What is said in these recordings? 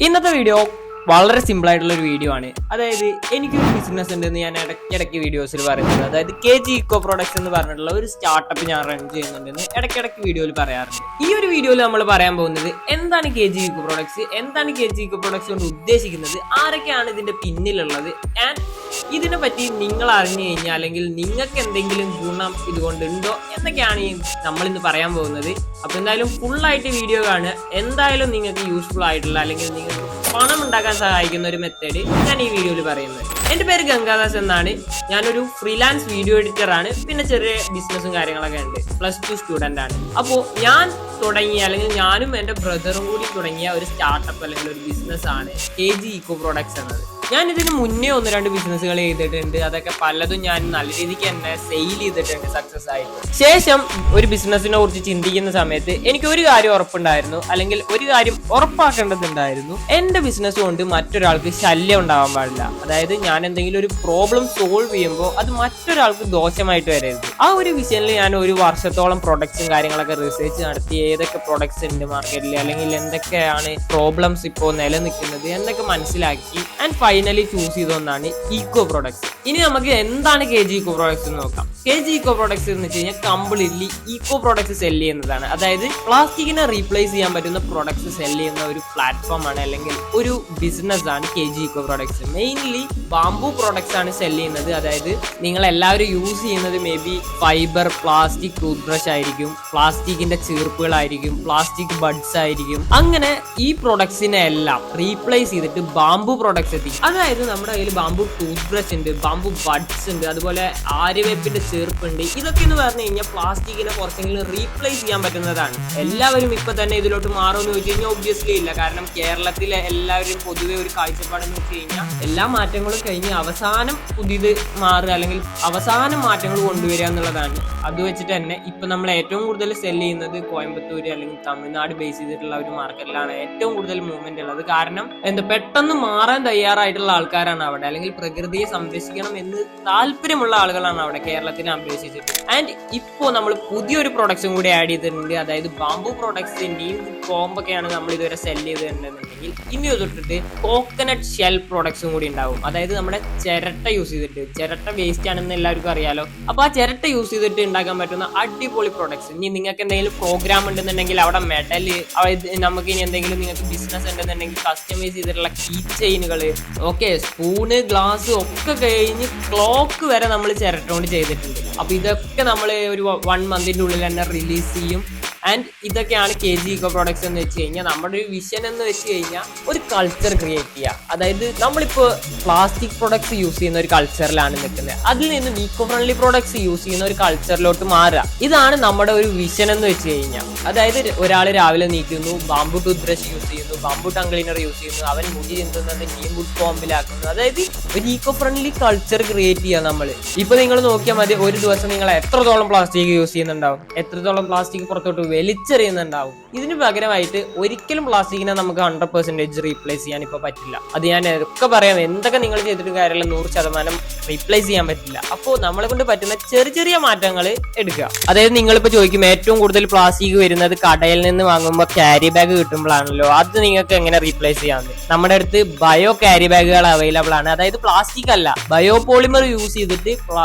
ഇന്നത്തെ വീഡിയോ വളരെ സിമ്പിൾ ആയിട്ടുള്ള ഒരു വീഡിയോ ആണ്. അതായത് എനിക്കൊരു ബിസിനസ് ഉണ്ടെന്ന് ഞാൻ ഇടയ്ക്കിടയ്ക്ക് വീഡിയോസിൽ പറയുന്നത്. അതായത് KG ഇക്കോ പ്രോഡക്ട്സ് എന്ന് പറഞ്ഞിട്ടുള്ള ഒരു സ്റ്റാർട്ടപ്പ് ഞാൻ റൺ ചെയ്യുന്നുണ്ടെന്ന് ഇടയ്ക്കിടയ്ക്ക് വീഡിയോയിൽ പറയാറുണ്ട്. ഈ ഒരു വീഡിയോയിൽ നമ്മൾ പറയാൻ പോകുന്നത് എന്താണ് KG ഇക്കോ പ്രോഡക്ട്സ്, എന്താണ് KG ഇക്കോ പ്രോഡക്ട്സ് കൊണ്ട് ഉദ്ദേശിക്കുന്നത്, ആരൊക്കെയാണ് ഇതിന്റെ പിന്നിലുള്ളത്, ആൻഡ് ഇതിനെ പറ്റി നിങ്ങൾ അറിഞ്ഞു കഴിഞ്ഞാൽ അല്ലെങ്കിൽ നിങ്ങൾക്ക് എന്തെങ്കിലും ഗുണം ഇതുകൊണ്ടുണ്ടോ എന്നൊക്കെയാണ് നമ്മൾ ഇന്ന് പറയാൻ പോകുന്നത്. അപ്പൊ എന്തായാലും ഫുള്ളായിട്ട് വീഡിയോ കാണുക. എന്തായാലും നിങ്ങൾക്ക് യൂസ്ഫുൾ ആയിട്ടുള്ള അല്ലെങ്കിൽ നിങ്ങൾക്ക് പണം ഉണ്ടാക്കാൻ സഹായിക്കുന്ന ഒരു മെത്തേഡ് ഞാൻ ഈ വീഡിയോയിൽ പറയുന്നത്. എൻ്റെ പേര് ഗംഗാദാസ് എന്നാണ്. ഞാനൊരു ഫ്രീലാൻസ് വീഡിയോ എഡിറ്റർ ആണ്. പിന്നെ ചെറിയ ബിസിനസ്സും കാര്യങ്ങളൊക്കെ ഉണ്ട്. +2 സ്റ്റുഡൻ്റ് ആണ്. അപ്പോൾ ഞാൻ തുടങ്ങിയ അല്ലെങ്കിൽ ഞാനും എൻ്റെ ബ്രദറും കൂടി തുടങ്ങിയ ഒരു സ്റ്റാർട്ടപ്പ് അല്ലെങ്കിൽ ഒരു ബിസിനസ് ആണ് KG ഇക്കോ പ്രോഡക്ട്സ് എന്നത്. ഞാൻ ഇതിന് മുന്നേ 1-2 ബിസിനസ്സുകൾ ചെയ്തിട്ടുണ്ട്. അതൊക്കെ പലതും ഞാൻ നല്ല രീതിക്ക് തന്നെ സെയിൽ ചെയ്തിട്ടുണ്ട് സക്സസ് ആയിട്ട്. ശേഷം ഒരു ബിസിനസ്സിനെ കുറിച്ച് ചിന്തിക്കുന്ന സമയത്ത് എനിക്ക് ഒരു കാര്യം ഉറപ്പുണ്ടായിരുന്നു, അല്ലെങ്കിൽ ഒരു കാര്യം ഉറപ്പാക്കേണ്ടതുണ്ടായിരുന്നു. എൻ്റെ ബിസിനസ് കൊണ്ട് മറ്റൊരാൾക്ക് ശല്യം ഉണ്ടാവാൻ പാടില്ല. അതായത് ഞാൻ എന്തെങ്കിലും ഒരു പ്രോബ്ലം സോൾവ് ചെയ്യുമ്പോൾ അത് മറ്റൊരാൾക്ക് ദോഷമായിട്ട് വരരുത്. ആ ഒരു വിഷയത്തിൽ ഞാൻ ഒരു വർഷത്തോളം പ്രൊഡക്ട്സും കാര്യങ്ങളൊക്കെ റിസർച്ച് നടത്തി. ഏതൊക്കെ പ്രൊഡക്ട്സ് ഉണ്ട് മാർക്കറ്റിൽ, അല്ലെങ്കിൽ എന്തൊക്കെയാണ് പ്രോബ്ലംസ് ഇപ്പോൾ നിലനിൽക്കുന്നത് എന്നൊക്കെ മനസ്സിലാക്കി ആൻഡ് ഫൈനലി ചൂസ് ചെയ്തൊന്നാണ് ഇക്കോ പ്രോഡക്ട്സ്. ഇനി നമുക്ക് എന്താണ് KG ഇക്കോ പ്രോഡക്ട്സ് എന്ന് നോക്കാം. KG ഇക്കോ പ്രോഡക്ട്സ് എന്ന് വെച്ച് കഴിഞ്ഞാൽ കംപ്ലീറ്റ്ലി ഇക്കോ പ്രോഡക്ട്സ് സെല് ചെയ്യുന്നതാണ്. അതായത് പ്ലാസ്റ്റിക്കിനെ റീപ്ലേസ് ചെയ്യാൻ പറ്റുന്ന പ്രോഡക്ട്സ് സെല് ചെയ്യുന്ന ഒരു പ്ലാറ്റ്ഫോം ആണ്, അല്ലെങ്കിൽ ഒരു ബിസിനസ് ആണ് KG eco products. Mainly bamboo products ആണ് സെല് ചെയ്യുന്നത്. അതായത് നിങ്ങൾ എല്ലാവരും യൂസ് ചെയ്യുന്നത് may be fibre, plastic tooth brush ആയിരിക്കും, പ്ലാസ്റ്റിക്കിന്റെ ചീർപ്പുകളായിരിക്കും, പ്ലാസ്റ്റിക് ബഡ്സ് ആയിരിക്കും. അങ്ങനെ ഈ പ്രൊഡക്ട്സിനെ എല്ലാം റീപ്ലേസ് ചെയ്തിട്ട് ബാംബു പ്രോഡക്ട്സ് എത്തിക്കും. അതായത് നമ്മുടെ കയ്യിൽ ബാംബു ടൂത്ത് ബ്രഷ് ഉണ്ട്, ബാംബു ബഡ്സ് ഉണ്ട്, അതുപോലെ ആര്യവേപ്പിന്റെ ചെറുപ്പുണ്ട്. ഇതൊക്കെ എന്ന് പറഞ്ഞു കഴിഞ്ഞാൽ പ്ലാസ്റ്റിക്കിനെ കുറച്ചെങ്കിലും റീപ്ലേസ് ചെയ്യാൻ പറ്റുന്നതാണ്. എല്ലാവരും ഇപ്പൊ തന്നെ ഇതിലോട്ട് മാറുമെന്ന് ചോദിച്ചു കഴിഞ്ഞാൽ ഒബ്വിയസ്ലി ഇല്ല. കാരണം കേരളത്തിലെ എല്ലാവരും പൊതുവെ ഒരു കാഴ്ചപ്പാടെന്ന് വെച്ച് കഴിഞ്ഞാൽ എല്ലാ മാറ്റങ്ങളും കഴിഞ്ഞ് അവസാനം പുതിയത് മാറുക അല്ലെങ്കിൽ അവസാനം മാറ്റങ്ങൾ കൊണ്ടുവരിക എന്നുള്ളതാണ്. അത് വെച്ചിട്ട് തന്നെ ഇപ്പൊ നമ്മൾ ഏറ്റവും കൂടുതൽ സെല് ചെയ്യുന്നത് കോയമ്പത്തൂര് അല്ലെങ്കിൽ തമിഴ്നാട് ബേസ് ചെയ്തിട്ടുള്ള ഒരു മാർക്കറ്റിലാണ് ഏറ്റവും കൂടുതൽ മൂവ്മെന്റ് ഉള്ളത്. കാരണം പെട്ടെന്ന് മാറാൻ തയ്യാറായിട്ടുള്ള ആൾക്കാരാണ് അവിടെ, അല്ലെങ്കിൽ പ്രകൃതിയെ സംരക്ഷിക്കണം എന്ന് താല്പര്യമുള്ള ആളുകളാണ് അവിടെ കേരളത്തിനെ അപേക്ഷിച്ചിട്ട്. ആൻഡ് ഇപ്പോ നമ്മൾ പുതിയൊരു പ്രൊഡക്ട്സും കൂടി ആഡ് ചെയ്തിട്ടുണ്ട്. അതായത് ബാംബു പ്രൊഡക്ട്സിന്റെയും കോമ്പൊക്കെയാണ് നമ്മൾ ഇതുവരെ സെല് ചെയ്തിട്ടുണ്ടെന്നുണ്ടെങ്കിൽ ഇനി തൊട്ടിട്ട് കോക്കനട്ട് ഷെൽ പ്രൊഡക്ട്സും കൂടി ഉണ്ടാവും. അതായത് നമ്മുടെ ചിരട്ട യൂസ് ചെയ്തിട്ട്, ചിരട്ട വേസ്റ്റ് ആണെന്ന് എല്ലാവർക്കും അറിയാലോ. അപ്പൊ ആ ചിരട്ട യൂസ് ചെയ്തിട്ട് ഉണ്ടാക്കാൻ പറ്റുന്ന അടിപൊളി പ്രൊഡക്ട്സ്. ഇനി നിങ്ങൾക്ക് എന്തെങ്കിലും പ്രോഗ്രാം ഉണ്ടെന്നുണ്ടെങ്കിൽ അവിടെ മെഡല്, നമുക്ക് ഇനി എന്തെങ്കിലും നിങ്ങൾക്ക് ബിസിനസ് ഉണ്ടെന്നുണ്ടെങ്കിൽ കസ്റ്റമൈസ് ചെയ്തിട്ടുള്ള കീ ചെയിനുകൾ, ഓക്കെ, സ്പൂണ്, ഗ്ലാസ് ഒക്കെ കഴിഞ്ഞ് ക്ലോക്ക് വരെ നമ്മൾ ചിരട്ട കൊണ്ട് ചെയ്തിട്ടുണ്ട്. അപ്പൊ ഇതൊക്കെ നമ്മൾ ഒരു 1 മന്തിന്റെ ഉള്ളിൽ തന്നെ റിലീസ് ചെയ്യും. ആൻഡ് ഇതൊക്കെയാണ് KG ഇക്കോ പ്രോഡക്ട്സ് എന്ന് വെച്ച് കഴിഞ്ഞാൽ നമ്മുടെ ഒരു വിഷൻ എന്ന് വെച്ച് കഴിഞ്ഞാൽ ഒരു കൾച്ചർ ക്രിയേറ്റ് ചെയ്യുക. അതായത് നമ്മളിപ്പോൾ പ്ലാസ്റ്റിക് പ്രൊഡക്ട്സ് യൂസ് ചെയ്യുന്ന ഒരു കൾച്ചറിലാണ് നിൽക്കുന്നത്. അതിൽ നിന്ന് ഈക്കോ ഫ്രണ്ട്ലി പ്രൊഡക്ട്സ് യൂസ് ചെയ്യുന്ന ഒരു കൾച്ചറിലോട്ട് മാറുക. ഇതാണ് നമ്മുടെ ഒരു വിഷൻ എന്ന് വെച്ച് കഴിഞ്ഞാൽ. അതായത് ഒരാൾ രാവിലെ നീക്കുന്നു, ബാംബു ടൂത്ത് ബ്രഷ് യൂസ് ചെയ്യുന്നു, ബാംബു ടങ് ക്ലീനർ യൂസ് ചെയ്യുന്നു, അവൻ മുടി ചെന്തുന്നത് നീം വുഡ് ഫോമിലാക്കുന്നു. അതായത് ഒരു ഈക്കോ ഫ്രണ്ട്ലി കൾച്ചർ ക്രിയേറ്റ് ചെയ്യുക നമ്മൾ. ഇപ്പൊ നിങ്ങൾ നോക്കിയാൽ മതി, ഒരു ദിവസം നിങ്ങൾ എത്രത്തോളം പ്ലാസ്റ്റിക് യൂസ് ചെയ്യുന്നുണ്ടാവും, എത്രത്തോളം പ്ലാസ്റ്റിക് പുറത്തോട്ട് വലിച്ചെറിയുന്നുണ്ടാവും. ഇതിന് പകരമായിട്ട് ഒരിക്കലും പ്ലാസ്റ്റിക്കിനെ നമുക്ക് 100% റീപ്ലേസ് ചെയ്യാൻ ഇപ്പൊ പറ്റില്ല. അത് ഞാൻ ഒക്കെ പറയാം, എന്തൊക്കെ നിങ്ങൾ ചെയ്തിട്ട് കാര്യമില്ല, 100% റീപ്ലേസ് ചെയ്യാൻ പറ്റില്ല. അപ്പോൾ നമ്മളെ കൊണ്ട് പറ്റുന്ന ചെറിയ ചെറിയ മാറ്റങ്ങൾ എടുക്കുക. അതായത് നിങ്ങളിപ്പോ ചോദിക്കും, ഏറ്റവും കൂടുതൽ പ്ലാസ്റ്റിക് വരുന്നത് കടയിൽ നിന്ന് വാങ്ങുമ്പോൾ ക്യാരി ബാഗ് കിട്ടുമ്പോഴാണല്ലോ, അത് നിങ്ങൾക്ക് എങ്ങനെ റീപ്ലേസ് ചെയ്യാമെന്ന്. നമ്മുടെ അടുത്ത് ബയോ ക്യാരി ബാഗുകൾ അവൈലബിൾ ആണ്. അതായത് പ്ലാസ്റ്റിക് അല്ല, ബയോപോളിമർ യൂസ് ചെയ്തിട്ട്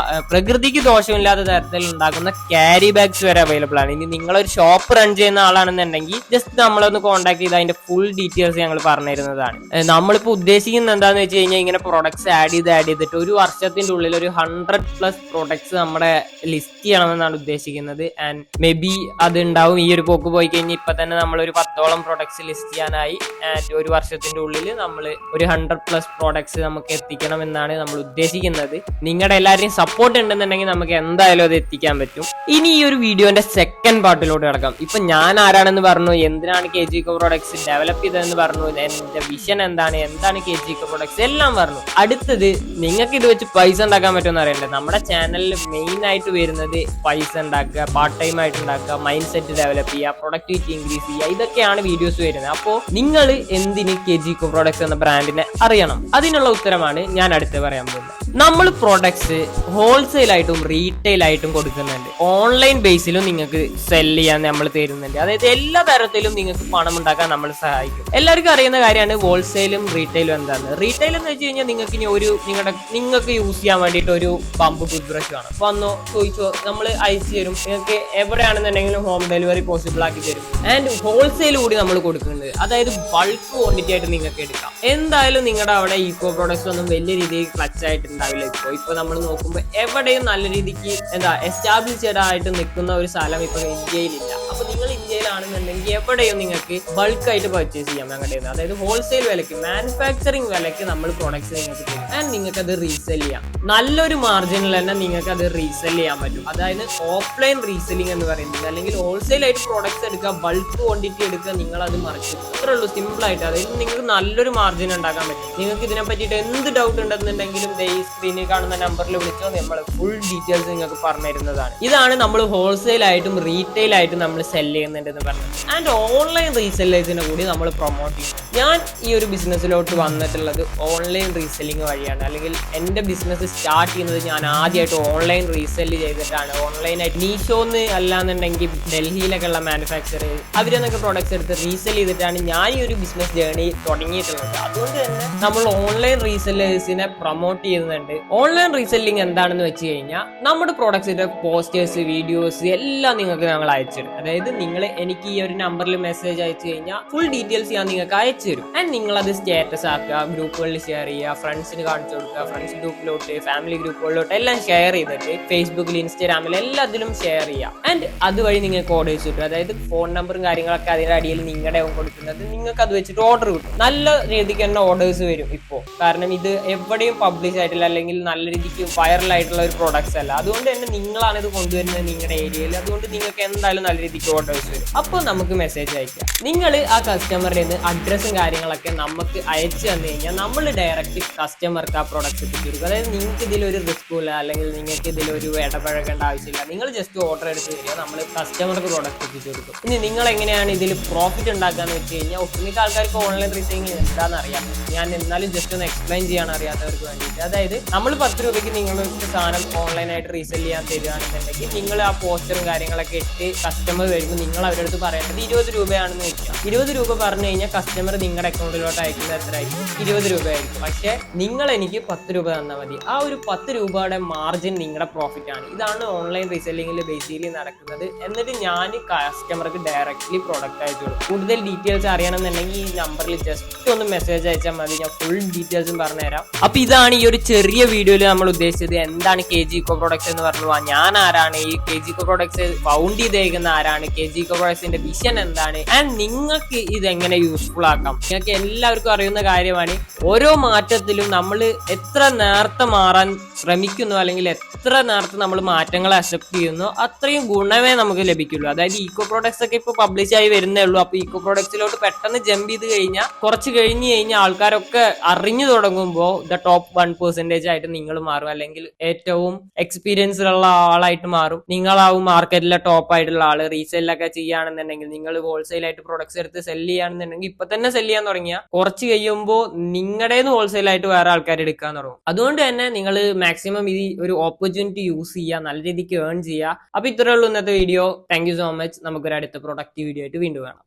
പ്രകൃതിക്ക് ദോഷമില്ലാത്ത തരത്തിൽ ഉണ്ടാക്കുന്ന ക്യാരി ബാഗ്സ് വരെ അവൈലബിൾ ആണ്. ഇനി നിങ്ങളൊരു ഷോപ്പ് റൺ ചെയ്യുന്ന ആളാണെന്നുണ്ടെങ്കിൽ ജസ്റ്റ് നമ്മളൊന്ന് കോൺടാക്ട് ചെയ്ത് അതിന്റെ ഫുൾ ഡീറ്റെയിൽസ് ഞങ്ങൾ പറഞ്ഞു തരുന്നതാണ്. നമ്മളിപ്പോൾ ഉദ്ദേശിക്കുന്നത് എന്താണെന്ന് വെച്ച് കഴിഞ്ഞാൽ ഇങ്ങനെ പ്രൊഡക്ട്സ് ആഡ് ചെയ്തിട്ട് ഒരു വർഷത്തിന്റെ ഉള്ളിൽ ഒരു 100+ പ്രൊഡക്ട്സ് നമ്മുടെ ലിസ്റ്റ് ചെയ്യണമെന്നാണ് ഉദ്ദേശിക്കുന്നത്. ആൻഡ് മേ ബി അത് ഉണ്ടാവും. ഈ ഒരു പോക്ക് പോയി കഴിഞ്ഞാൽ ഇപ്പൊ തന്നെ നമ്മൾ ഒരു 10ഓളം പ്രൊഡക്ട്സ് ലിസ്റ്റ് ചെയ്യാനായി. ആൻഡ് ഒരു വർഷത്തിന്റെ ഉള്ളിൽ നമ്മൾ ഒരു 100+ പ്രോഡക്ട്സ് നമുക്ക് എത്തിക്കണം എന്നാണ് നമ്മൾ ഉദ്ദേശിക്കുന്നത്. നിങ്ങളുടെ എല്ലാവരുടെയും സപ്പോർട്ട് ഉണ്ടെന്നുണ്ടെങ്കിൽ നമുക്ക് എന്തായാലും അത് എത്തിക്കാൻ പറ്റും. ഇനി ഈ ഒരു വീഡിയോന്റെ സെക്കൻഡ് പാർട്ടിലോട്ട് കിടക്കാം. ഇപ്പൊ ഞാൻ ആരാണെന്ന് പറഞ്ഞു, എന്തിനാണ് KG ഇക്കോ പ്രോഡക്ട്സ് ഡെവലപ്പ് ചെയ്തതെന്ന് പറഞ്ഞു, എന്റെ വിഷൻ എന്താണ് KG ഇക്കോ പ്രോഡക്ട്സ് എല്ലാം പറഞ്ഞു. അടുത്തത് നിങ്ങൾക്ക് ഇത് വെച്ച് പൈസ ഉണ്ടാക്കാൻ പറ്റുമെന്ന് അറിയണ്ടേ. നമ്മുടെ ചാനലിൽ മെയിൻ ആയിട്ട് വരുന്നത് പൈസ ഉണ്ടാക്കുക, പാർട്ട് ടൈം ആയിട്ട് ഉണ്ടാക്കുക, മൈൻഡ് സെറ്റ് ഡെവലപ്പ് ചെയ്യുക, പ്രൊഡക്ടിവിറ്റി ഇൻക്രീസ് ചെയ്യുക, ഇതൊക്കെയാണ് വീഡിയോസ് വരുന്നത്. അപ്പോൾ നിങ്ങൾ എന്തിന് KG ഇക്കോ പ്രോഡക്ട്സ് എന്ന ബ്രാൻഡിനെ അറിയണം? അതിനുള്ള ഉത്തരമാണ് ഞാൻ അടുത്ത് പറയാൻ പോകുന്നത്. നമ്മൾ പ്രൊഡക്ട്സ് ഹോൾസെയിൽ ആയിട്ടും റീറ്റെയിൽ ആയിട്ടും കൊടുക്കുന്നുണ്ട്. ഓൺലൈൻ ബേസിലും നിങ്ങൾക്ക് സെല് ചെയ്യാൻ നമ്മൾ തരുന്നുണ്ട്. അതായത് എല്ലാ തരത്തിലും നിങ്ങൾക്ക് പണം ഉണ്ടാക്കാൻ നമ്മൾ സഹായിക്കും. എല്ലാവർക്കും അറിയുന്ന കാര്യമാണ് ഹോൾസെയിലും റീറ്റെയിലും എന്താണ്. റീറ്റെയിൽ എന്ന് വെച്ച് കഴിഞ്ഞാൽ നിങ്ങൾക്ക് ഇനി നിങ്ങൾക്ക് യൂസ് ചെയ്യാൻ വേണ്ടിയിട്ട് ഒരു പമ്പ് ടൂത്ത് ബ്രഷ് വേണം. അപ്പൊ വന്നോ ചോദിച്ചോ, നമ്മൾ അയച്ചു തരും. നിങ്ങൾക്ക് എവിടെയാണെന്നുണ്ടെങ്കിലും ഹോം ഡെലിവറി പോസിബിൾ ആക്കി തരും. ആൻഡ് ഹോൾസെയിൽ കൂടി നമ്മൾ കൊടുക്കുന്നുണ്ട്. അതായത് ബൾക്ക് ക്വാണ്ടിറ്റി ആയിട്ട് നിങ്ങൾക്ക് എടുക്കാം. എന്തായാലും നിങ്ങളുടെ അവിടെ ഈക്കോ പ്രോഡക്ട്സ് ഒന്നും വലിയ രീതിയിൽ ക്ലച്ച് ആയിട്ടുണ്ടാവില്ല. ഇപ്പൊ നമ്മൾ നോക്കുമ്പോൾ എവിടെയും നല്ല രീതിക്ക് എസ്റ്റാബ്ലിഷ്ഡ് ആയിട്ട് നിൽക്കുന്ന ഒരു സ്ഥലം ഇപ്പൊ ഇന്ത്യയിലില്ല. അപ്പൊ നിങ്ങൾ ഇന്ത്യയിലാണെന്നുണ്ടെങ്കിൽ എവിടെയും നിങ്ങൾക്ക് ബൾക്കായിട്ട് പർച്ചേസ് ചെയ്യാം ഞങ്ങളുടെ. അതായത് ഹോൾസെയിൽ വിലക്ക്, മാനുഫാക്ചറിങ് വിലക്ക് നമ്മൾ പ്രൊഡക്ട്സ് നിങ്ങൾക്ക് തരും. ആൻഡ് നിങ്ങൾക്ക് അത് റീസെൽ ചെയ്യാം. നല്ലൊരു മാർജിനിൽ തന്നെ നിങ്ങൾക്ക് അത് റീസെൽ ചെയ്യാൻ പറ്റും. അതായത് ഓഫ്ലൈൻ റീസെല്ലിംഗ് എന്ന് പറയുന്നത്, അല്ലെങ്കിൽ ഹോൾസെയിൽ ആയിട്ട് പ്രോഡക്ട്സ് എടുക്കുക, ബൾക്ക് ക്വാണ്ടിറ്റി എടുക്കുക, നിങ്ങൾ അത് മറിച്ച് ഇത്രേ ഉള്ളൂ, സിമ്പിൾ ആയിട്ട്. അതായത് നിങ്ങൾക്ക് നല്ലൊരു മാർജിൻ ഉണ്ടാക്കാൻ പറ്റും. നിങ്ങൾക്ക് ഇതിനെ പറ്റിയിട്ട് എന്ത് ഡൗട്ട് ഉണ്ടെന്നുണ്ടെങ്കിലും ഈ സ്ക്രീനിൽ കാണുന്ന നമ്പറിൽ വിളിച്ചോ, നമ്മൾ ഫുൾ ഡീറ്റെയിൽസ് നിങ്ങൾക്ക് പറഞ്ഞു തരുന്നതാണ്. ഇതാണ് നമ്മൾ ഹോൾസെയിൽ ആയിട്ടും റീറ്റെയിൽ ആയിട്ടും നമ്മൾ സെല് ചെയ്യുന്നുണ്ടെന്ന് പറഞ്ഞത്. ആൻഡ് ഓൺലൈൻ റീസെല്ലേഴ്സിനെ കൂടി നമ്മൾ പ്രൊമോട്ട് ചെയ്യും. ഞാൻ ഈ ഒരു ബിസിനസ്സിലോട്ട് വന്നിട്ടുള്ളത് ഓൺലൈൻ റീസെല്ലിംഗ് വഴിയാണ്. അല്ലെങ്കിൽ എൻ്റെ ബിസിനസ് സ്റ്റാർട്ട് ചെയ്യുന്നത് ഞാൻ ആദ്യമായിട്ട് ഓൺലൈൻ റീസെല് ചെയ്തിട്ടാണ്. ഓൺലൈനായിട്ട് മീഷോന്ന് അല്ലാന്നുണ്ടെങ്കിൽ ഡൽഹിയിലൊക്കെ ഉള്ള മാനുഫാക്ചർ അവരെന്നൊക്കെ പ്രൊഡക്ട്സ് എടുത്ത് റീസെൽ ചെയ്തിട്ടാണ് ഞാൻ ഈ ഒരു ബിസിനസ് ജേർണി തുടങ്ങിയിട്ടുള്ളത്. അതുകൊണ്ട് തന്നെ നമ്മൾ ഓൺലൈൻ റീസെല്ലേഴ്സിനെ പ്രൊമോട്ട് ചെയ്യുന്നുണ്ട്. ഓൺലൈൻ റീസെല്ലിംഗ് എന്താണെന്ന് വെച്ച് കഴിഞ്ഞാൽ നമ്മുടെ പ്രൊഡക്ട്സിന്റെ പോസ്റ്റേഴ്സ്, വീഡിയോസ് എല്ലാം നിങ്ങൾക്ക് ഞങ്ങൾ അയച്ചിടും. അതായത് നിങ്ങൾ എനിക്ക് ഈ ഒരു നമ്പറിൽ മെസ്സേജ് അയച്ചു കഴിഞ്ഞാൽ ഫുൾ ഡീറ്റെയിൽസ് ഞാൻ നിങ്ങൾക്ക് അയച്ചു തരും. ആൻഡ് നിങ്ങൾ അത് സ്റ്റാറ്റസ് ആക്കുക, ഗ്രൂപ്പുകളിൽ ഷെയർ ചെയ്യുക, ഫ്രണ്ട്സിന് കാണിച്ചു കൊടുക്കുക, ഫ്രണ്ട്സ് ഗ്രൂപ്പിലോട്ട്, ഫാമിലി ഗ്രൂപ്പുകളിലോട്ട് എല്ലാം ഷെയർ ചെയ്തിട്ട് ഫേസ്ബുക്കിൽ, ഇൻസ്റ്റാഗ്രാമിൽ എല്ലാത്തിലും ഷെയർ ചെയ്യാം. ആൻഡ് അതുവഴി നിങ്ങൾക്ക് ഓർഡേഴ്സ് കിട്ടും. അതായത് ഫോൺ നമ്പറും കാര്യങ്ങളൊക്കെ അതിന്റെ അടിയിൽ നിങ്ങളുടെ കൊടുക്കുന്നത്, നിങ്ങൾക്ക് അത് വെച്ചിട്ട് ഓർഡർ കിട്ടും. നല്ല രീതിക്ക് തന്നെ ഓർഡേഴ്സ് വരും ഇപ്പോൾ. കാരണം ഇത് എവിടെയും പബ്ലിഷ് ആയിട്ടില്ല, അല്ലെങ്കിൽ നല്ല രീതിക്ക് വൈറൽ ആയിട്ടുള്ള ഒരു പ്രൊഡക്ട്സ് അല്ല. അതുകൊണ്ട് തന്നെ നിങ്ങളാണ് ഇത് കൊണ്ടുവരുന്നത് നിങ്ങളുടെ ഏരിയയിൽ. അതുകൊണ്ട് നിങ്ങൾക്ക് എന്തായാലും നല്ല രീതിക്ക് ഓർഡേഴ്സ് വരും. അപ്പോൾ നമുക്ക് മെസ്സേജ് അയക്കാം. നിങ്ങൾ ആ കസ്റ്റമറിന്റെ അഡ്രസ്സും കാര്യങ്ങളൊക്കെ നമുക്ക് അയച്ചു തന്നു കഴിഞ്ഞാൽ നമ്മൾ ഡയറക്റ്റ് കസ്റ്റമർക്ക് ആ പ്രൊഡക്ട്സ് എത്തിച്ചു കൊടുക്കും. അതായത് നിങ്ങൾക്ക് ഇതിലൊരു റിസ്ക് ഇല്ല, അല്ലെങ്കിൽ നിങ്ങൾക്ക് ഇതിലൊരു ഇടപഴകേണ്ട ആവശ്യമില്ല. നിങ്ങൾ ജസ്റ്റ് ഓർഡർ എടുത്ത് തരിക, നമ്മൾ കസ്റ്റമർക്ക് പ്രൊഡക്റ്റ് എത്തിച്ചു കൊടുക്കും. ഇനി നിങ്ങൾ എങ്ങനെയാണ് ഇതിൽ പ്രോഫിറ്റ് ഉണ്ടാക്കാന്ന് വെച്ച് കഴിഞ്ഞാൽ, ഒട്ടുമിക്ക ആൾക്കാർക്ക് ഓൺലൈൻ റീസെല്ലിംഗ് എന്താണെന്ന് അറിയാം. ഞാൻ എന്നാലും ജസ്റ്റ് ഒന്ന് എക്സ്പ്ലെയിൻ ചെയ്യാൻ അറിയാത്തവർക്ക് വേണ്ടിയിട്ട്. അതായത് നമ്മൾ 10 രൂപയ്ക്ക് നിങ്ങൾക്ക് സാധനം ഓൺലൈനായിട്ട് റീസെൽ ചെയ്യാൻ തരികയാണെന്നുണ്ടെങ്കിൽ, നിങ്ങൾ ആ പോസ്റ്ററും കാര്യങ്ങളൊക്കെ ഇട്ട് കസ്റ്റമർ വരുമ്പോൾ നിങ്ങൾ അവരുടെ അടുത്ത് പറയേണ്ടത് 20 രൂപയാണെന്ന് വെക്കുക. 20 രൂപ പറഞ്ഞു കഴിഞ്ഞാൽ കസ്റ്റമർ നിങ്ങളുടെ അക്കൗണ്ടിലോട്ട് അയക്കുന്നത് എത്രയായിരിക്കും? 20 രൂപയായിരിക്കും. പക്ഷേ നിങ്ങൾ എനിക്ക് 10 രൂപ തന്നാൽ മതി. ആ ഒരു 10 രൂപയുടെ മാർജിൻ നിങ്ങളുടെ പ്രോഫിറ്റ് ആണ്. ഇതാണ് ഓൺലൈൻ റീസെല്ലിംഗിൽ ബേസിക്കലി നടക്കുന്നത്. എന്നിട്ട് ഞാൻ കസ്റ്റമർക്ക് ഡയറക്റ്റ്ലി പ്രോഡക്റ്റ് അയച്ചു കൊടുക്കും. കൂടുതൽ ഡീറ്റെയിൽസ് അറിയണമെന്നുണ്ടെങ്കിൽ ഈ നമ്പറിൽ ജസ്റ്റ് ഒന്ന് മെസ്സേജ് അയച്ചാൽ മതി. ഞാൻ ഫുൾ ഡീറ്റെയിൽസും പറഞ്ഞുതരാം. അപ്പൊ ഇതാണ് ഈ ഒരു ചെറിയ വീഡിയോയിൽ നമ്മൾ ഉദ്ദേശിച്ചത്. എന്താണ് KG Eco Products എന്ന് പറഞ്ഞു. ഞാൻ ആരാണ്, ഈ KG Eco Products ഫൗണ്ട് ചെയ്തേക്കുന്ന ആരാണ്, KG Eco Productsന്റെ വിഷൻ എന്താണ്, ആൻഡ് നിങ്ങൾക്ക് ഇത് എങ്ങനെ യൂസ്ഫുൾ ആക്കാം. നിങ്ങൾക്ക് എല്ലാവർക്കും അറിയുന്ന കാര്യമാണ്. ഓരോ മാറ്റത്തിലും നമ്മൾ എത്ര നേരത്തെ മാറാൻ ശ്രമിക്കുന്നു, അല്ലെങ്കിൽ എത്ര നേരത്തെ നമ്മൾ മാറ്റങ്ങളെ അക്സെപ്റ്റ് ചെയ്യുന്നു, അത്രയും ഗുണമേ നമുക്ക് ലഭിക്കുള്ളൂ. അതായത് ഈക്കോ പ്രോഡക്ട്സ് ഒക്കെ ഇപ്പൊ പബ്ലിഷ് ആയി വരുന്നേ ഉള്ളൂ. അപ്പൊ ഈക്കോ പ്രോഡക്ട്സിലോട്ട് പെട്ടെന്ന് ജമ്പ് ചെയ്ത് കഴിഞ്ഞാൽ, കുറച്ച് കഴിഞ്ഞ് കഴിഞ്ഞാൽ ആൾക്കാരൊക്കെ അറിഞ്ഞു തുടങ്ങുമ്പോൾ ടോപ്പ് 1% ആയിട്ട് നിങ്ങൾ മാറും, അല്ലെങ്കിൽ ഏറ്റവും എക്സ്പീരിയൻസ് ഉള്ള ആളായിട്ട് മാറും. നിങ്ങളാവും മാർക്കറ്റിലെ ടോപ്പ് ആയിട്ടുള്ള ആള്. റീസെല്ലൊക്കെ ചെയ്യുകയാണെന്നുണ്ടെങ്കിൽ, നിങ്ങൾ ഹോൾസെയിൽ ആയിട്ട് പ്രൊഡക്ട്സ് എടുത്ത് സെല് ചെയ്യുകയാണെന്നുണ്ടെങ്കിൽ, ഇപ്പൊ തന്നെ സെല് ചെയ്യാൻ തുടങ്ങിയാൽ കുറച്ച് കഴിയുമ്പോൾ നിങ്ങളുടേന്ന് ഹോൾസെയിൽ ആയിട്ട് വേറെ ആൾക്കാർ എടുക്കാൻ തുടങ്ങും. അതുകൊണ്ട് തന്നെ നിങ്ങൾ മാക്സിമം ഈ ഒരു ഓപ്പർച്യൂണിറ്റി യൂസ് ചെയ്യുക, നല്ല രീതിക്ക് ഏൺ ചെയ്യുക. അപ്പൊ ഇത്രയേ ഉള്ളൂ ഇന്നത്തെ video. Thank you so much. നമുക്കൊരു അടുത്ത പ്രൊഡക്റ്റ് വീഡിയോ ആയിട്ട് വീണ്ടും കാണാം.